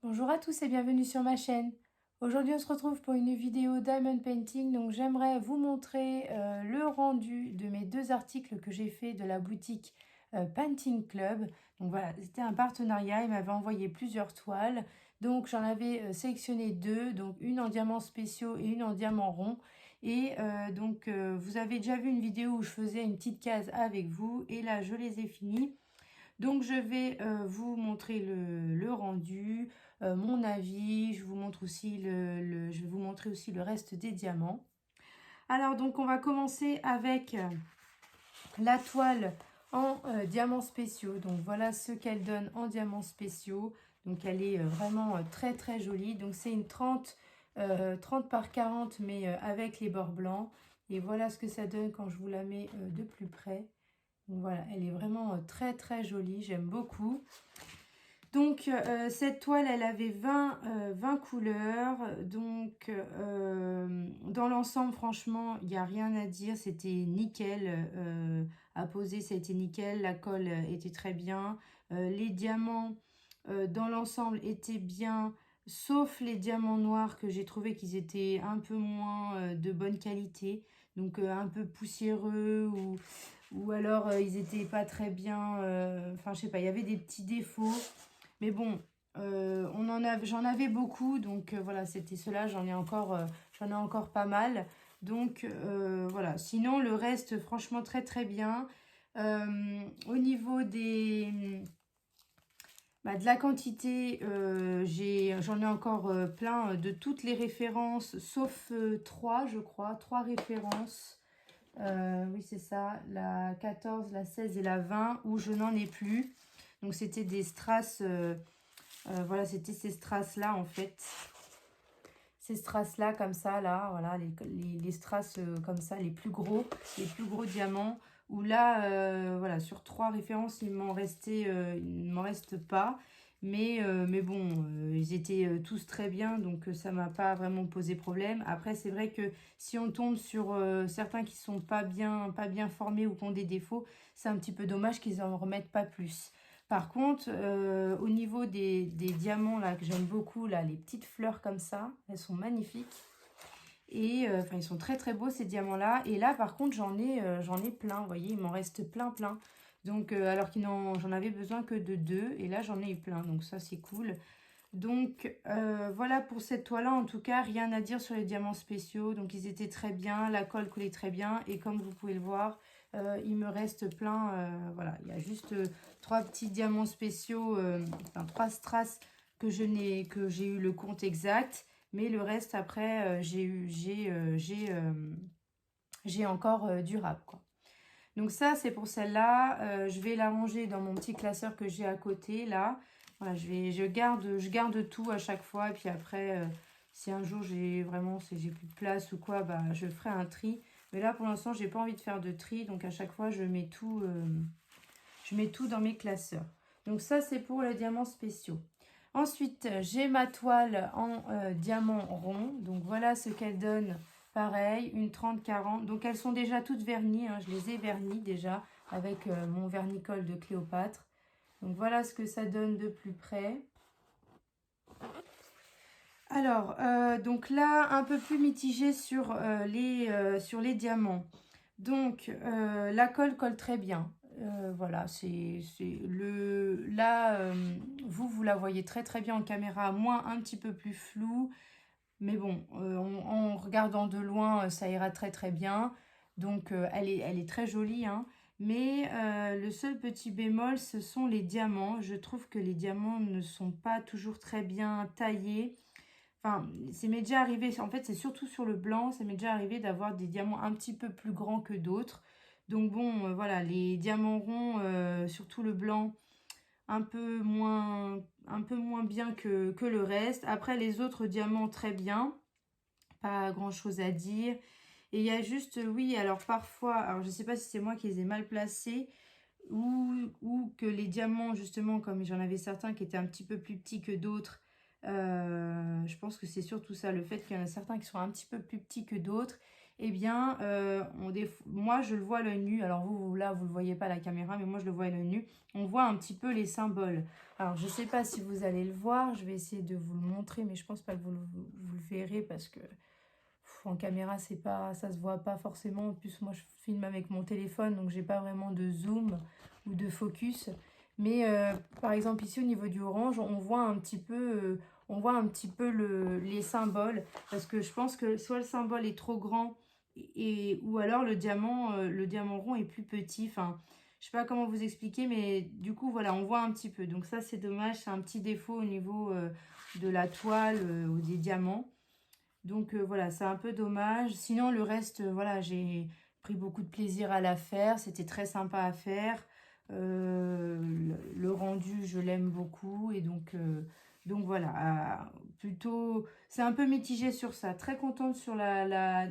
Bonjour à tous et bienvenue sur ma chaîne. Aujourd'hui on se retrouve pour une vidéo Diamond Painting. Donc j'aimerais vous montrer le rendu de mes deux articles que j'ai fait de la boutique Painting Club. Donc voilà, c'était un partenariat, ils m'avaient envoyé plusieurs toiles. Donc j'en avais sélectionné deux, donc une en diamants spéciaux et une en diamant rond. Et vous avez déjà vu une vidéo où je faisais une petite case avec vous et là je les ai finis. Donc je vais vous montrer le rendu, mon avis, je vous montre aussi je vais vous montrer aussi le reste des diamants. Alors donc on va commencer avec la toile en diamants spéciaux. Donc voilà ce qu'elle donne en diamants spéciaux. Donc elle est vraiment très très jolie. Donc c'est une 30 par 40 mais avec les bords blancs. Et voilà ce que ça donne quand je vous la mets de plus près. Donc voilà, elle est vraiment très très jolie, j'aime beaucoup. Donc cette toile, elle avait 20 couleurs. Donc dans l'ensemble, franchement, il n'y a rien à dire. C'était nickel. À poser, ça a été nickel. La colle était très bien. Les diamants, dans l'ensemble, étaient bien. Sauf les diamants noirs que j'ai trouvé qu'ils étaient un peu moins de bonne qualité. Donc un peu poussiéreux ou alors ils étaient pas très bien. Enfin, je sais pas, il y avait des petits défauts. Mais bon, j'en avais beaucoup, donc voilà, c'était cela, j'en ai encore pas mal. Donc voilà, sinon le reste, franchement, très très bien. Au niveau de la quantité, j'en ai encore plein de toutes les références, sauf 3, je crois, 3 références. Oui, c'est ça, la 14, la 16 et la 20, où je n'en ai plus. Donc c'était des strass. Voilà, c'était ces strass-là, en fait. Ces strass-là, comme ça, là, voilà, les strass comme ça, les plus gros diamants. Où là, voilà, sur 3 références, il ne m'en reste pas. Mais bon, ils étaient tous très bien, donc ça m'a pas vraiment posé problème. Après, c'est vrai que si on tombe sur certains qui sont pas bien formés ou qui ont des défauts, c'est un petit peu dommage qu'ils en remettent pas plus. Par contre, au niveau des diamants là que j'aime beaucoup, là, les petites fleurs comme ça, elles sont magnifiques. Et enfin, ils sont très très beaux ces diamants-là. Et là, par contre, j'en ai plein, vous voyez, il m'en reste plein plein. Donc, alors j'en avais besoin que de 2, et là, j'en ai eu plein. Donc ça, c'est cool. Donc, voilà pour cette toile-là. En tout cas, rien à dire sur les diamants spéciaux. Donc, ils étaient très bien. La colle coulait très bien. Et comme vous pouvez le voir, il me reste plein. Voilà, il y a juste 3 petits diamants spéciaux, enfin 3 strass que j'ai eu le compte exact. Mais le reste, après, j'ai encore durable, quoi. Donc ça, c'est pour celle-là. Je vais la ranger dans mon petit classeur que j'ai à côté, là. Voilà, je garde tout à chaque fois. Et puis après, si un jour j'ai plus de place ou quoi, bah, je ferai un tri. Mais là, pour l'instant, j'ai pas envie de faire de tri. Donc à chaque fois, je mets tout dans mes classeurs. Donc ça, c'est pour les diamants spéciaux. Ensuite, j'ai ma toile en diamant rond. Donc voilà ce qu'elle donne. Pareil, une 30-40. Donc elles sont déjà toutes vernies. Hein, je les ai vernies déjà avec mon vernicole de Cléopâtre. Donc voilà ce que ça donne de plus près. Alors, donc là, un peu plus mitigé sur les diamants. Donc, la colle très bien. Voilà, là, vous la voyez très très bien en caméra, moins un petit peu plus flou. Mais bon, en regardant de loin, ça ira très très bien. Donc, elle est très jolie, hein. Mais le seul petit bémol, ce sont les diamants. Je trouve que les diamants ne sont pas toujours très bien taillés. Enfin, ça m'est déjà arrivé, en fait, c'est surtout sur le blanc, ça m'est déjà arrivé d'avoir des diamants un petit peu plus grands que d'autres. Donc bon, voilà, les diamants ronds, surtout le blanc, un peu moins bien que le reste. Après, les autres diamants, très bien, pas grand-chose à dire. Et il y a juste, oui, alors parfois, alors je sais pas si c'est moi qui les ai mal placés, ou que les diamants, justement, comme j'en avais certains qui étaient un petit peu plus petits que d'autres, je pense que c'est surtout ça, le fait qu'il y en a certains qui sont un petit peu plus petits que d'autres. eh bien, moi, je le vois à l'œil nu. Alors, là, vous ne le voyez pas à la caméra, mais moi, je le vois à l'œil nu. On voit un petit peu les symboles. Alors, je ne sais pas si vous allez le voir. Je vais essayer de vous le montrer, mais je pense pas que vous le verrez parce que en caméra, c'est pas, ça se voit pas forcément. En plus, moi, je filme avec mon téléphone, donc j'ai pas vraiment de zoom ou de focus. Mais par exemple, ici, au niveau du orange, on voit un petit peu les symboles. Parce que je pense que soit le symbole est trop grand, ou alors le diamant rond est plus petit. Enfin, je sais pas comment vous expliquer, mais du coup, voilà, on voit un petit peu. Donc ça, c'est dommage. C'est un petit défaut au niveau de la toile ou des diamants. Donc voilà, c'est un peu dommage. Sinon, le reste, voilà, j'ai pris beaucoup de plaisir à la faire. C'était très sympa à faire. Le rendu, je l'aime beaucoup. Et donc voilà, plutôt, c'est un peu mitigé sur ça. Très contente sur la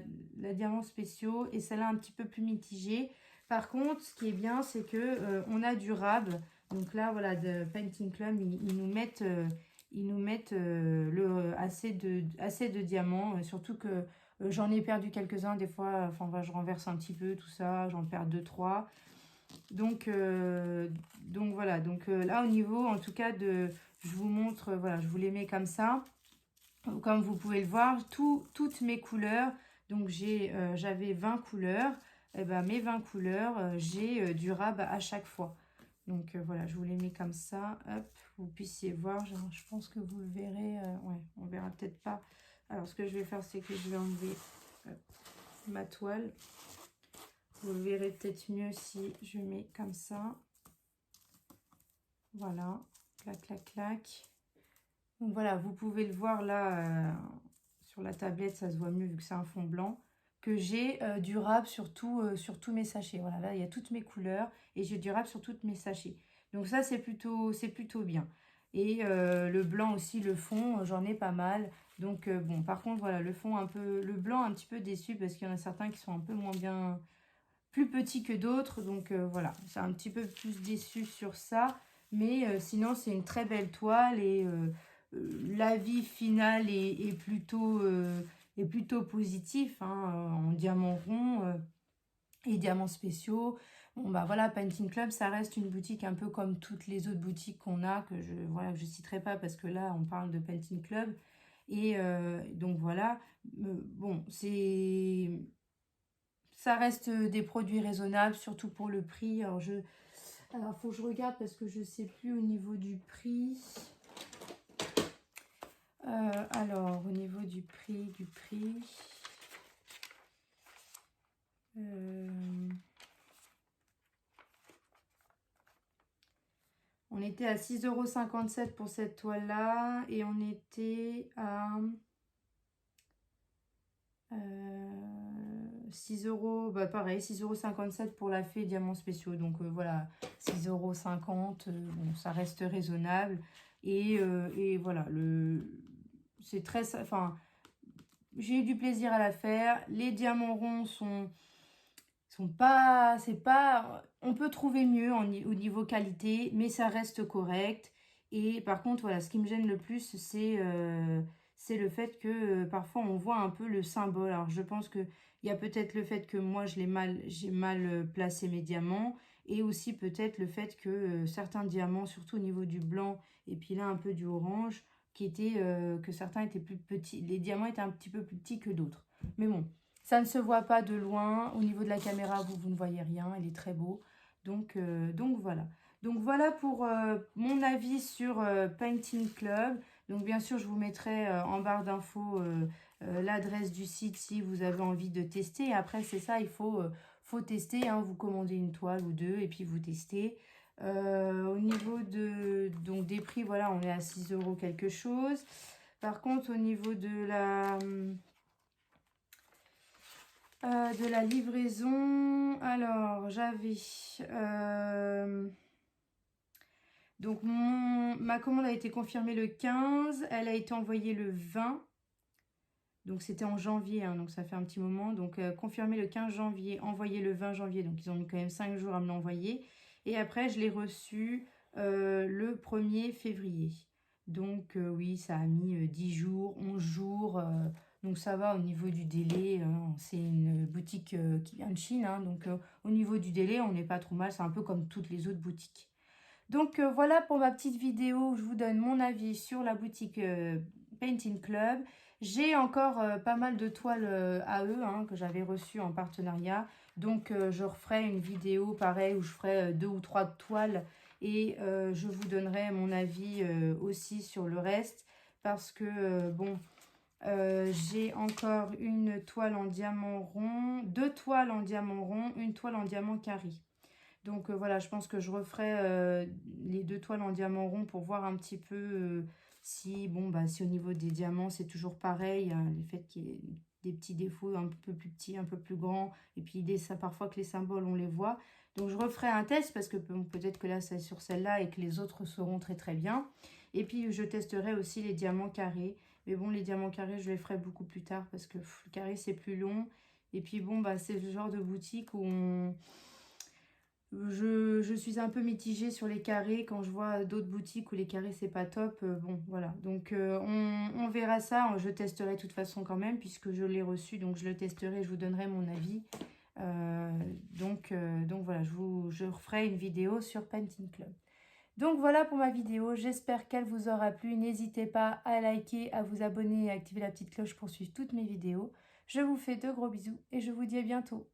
diamant spéciaux et celle-là un petit peu plus mitigée. Par contre, ce qui est bien, c'est que on a du rab. Donc là, voilà, de Painting Club, ils nous mettent assez de diamants, surtout que j'en ai perdu quelques-uns des fois, enfin je renverse un petit peu tout ça, j'en perds 2-3. Donc voilà, là au niveau en tout cas je vous montre, voilà, je vous les mets comme ça. Comme vous pouvez le voir, toutes mes couleurs, donc j'avais 20 couleurs, et ben mes 20 couleurs, j'ai du rab à chaque fois. Donc voilà, je vous les mets comme ça, hop, vous puissiez voir. Je pense que vous le verrez, ouais, on verra peut-être pas. Alors ce que je vais faire, c'est que je vais enlever ma toile. Vous le verrez peut-être mieux si je mets comme ça. Voilà, clac, clac, clac. Donc voilà, vous pouvez le voir là, sur la tablette, ça se voit mieux vu que c'est un fond blanc. Que j'ai du rab sur tous mes sachets. Voilà, là, il y a toutes mes couleurs et j'ai du rab sur tous mes sachets. Donc ça, c'est plutôt bien. Et le blanc aussi, le fond, j'en ai pas mal. Donc bon, par contre, voilà, le blanc un petit peu déçu parce qu'il y en a certains qui sont un peu moins bien, plus petits que d'autres. Donc voilà, c'est un petit peu plus déçu sur ça. Mais sinon, c'est une très belle toile et l'avis final est plutôt positif, hein, en diamant rond et diamants spéciaux. Bon bah voilà, Painting Club, ça reste une boutique un peu comme toutes les autres boutiques qu'on a, que je citerai pas parce que là, on parle de Painting Club. Et donc voilà, bon, ça reste des produits raisonnables, surtout pour le prix. Alors, faut que je regarde parce que je sais plus au niveau du prix. Alors, au niveau du prix, on était à 6,57 € pour cette toile-là et on était à 6 euros, bah pareil, 6,57 € pour la fée diamants spéciaux. Donc voilà, 6,50 €, bon, ça reste raisonnable. Et voilà, c'est très, enfin, j'ai eu du plaisir à la faire. Les diamants ronds sont pas, c'est pas, on peut trouver mieux au niveau qualité, mais ça reste correct. Et par contre, voilà, ce qui me gêne le plus, c'est le fait que parfois on voit un peu le symbole. Alors je pense que il y a peut-être le fait que moi j'ai mal placé mes diamants, et aussi peut-être le fait que certains diamants, surtout au niveau du blanc et puis là un peu du orange, que certains étaient plus petits, les diamants étaient un petit peu plus petits que d'autres. Mais bon, ça ne se voit pas de loin. Au niveau de la caméra, vous ne voyez rien. Il est très beau. Donc voilà. Donc voilà pour mon avis sur Painting Club. Donc bien sûr, je vous mettrai en barre d'infos l'adresse du site si vous avez envie de tester. Et après, c'est ça, faut tester, hein. Vous commandez une toile ou deux et puis vous testez. Au niveau donc des prix, voilà, on est à 6 € quelque chose. Par contre, au niveau de la livraison, alors j'avais donc ma commande a été confirmée le 15, elle a été envoyée le 20, donc c'était en janvier, hein, donc ça fait un petit moment. Donc confirmée le 15 janvier, envoyée le 20 janvier, donc ils ont mis quand même 5 jours à me l'envoyer. Et après je l'ai reçu le 1er février. Donc oui, ça a mis 10 jours, 11 jours. Donc ça va au niveau du délai, c'est une boutique qui vient de Chine, hein, donc au niveau du délai, on n'est pas trop mal, c'est un peu comme toutes les autres boutiques. Donc voilà pour ma petite vidéo où je vous donne mon avis sur la boutique Painting Club. J'ai encore pas mal de toiles à eux hein, que j'avais reçues en partenariat. Donc je referai une vidéo pareil où je ferai 2 ou 3 toiles et je vous donnerai mon avis aussi sur le reste parce que bon, j'ai encore une toile en diamant rond, 2 toiles en diamant rond, une toile en diamant carré. Donc voilà, je pense que je referai les 2 toiles en diamant rond pour voir un petit peu si, bon, bah, si au niveau des diamants, c'est toujours pareil. Hein, le fait qu'il y ait des petits défauts un peu plus petits, un peu plus grands. Et puis l'idée, ça parfois que les symboles, on les voit. Donc je referai un test parce que bon, peut-être que là, c'est sur celle-là et que les autres seront très très bien. Et puis je testerai aussi les diamants carrés. Mais bon, les diamants carrés, je les ferai beaucoup plus tard parce que le carré, c'est plus long. Et puis bon, bah, c'est le genre de boutique où je suis un peu mitigée sur les carrés quand je vois d'autres boutiques où les carrés c'est pas top. Bon, voilà. Donc on verra ça. Je testerai de toute façon quand même puisque je l'ai reçu. Donc je le testerai, je vous donnerai mon avis. Donc voilà, je referai une vidéo sur Painting Club. Donc voilà pour ma vidéo. J'espère qu'elle vous aura plu. N'hésitez pas à liker, à vous abonner et à activer la petite cloche pour suivre toutes mes vidéos. Je vous fais de gros bisous et je vous dis à bientôt.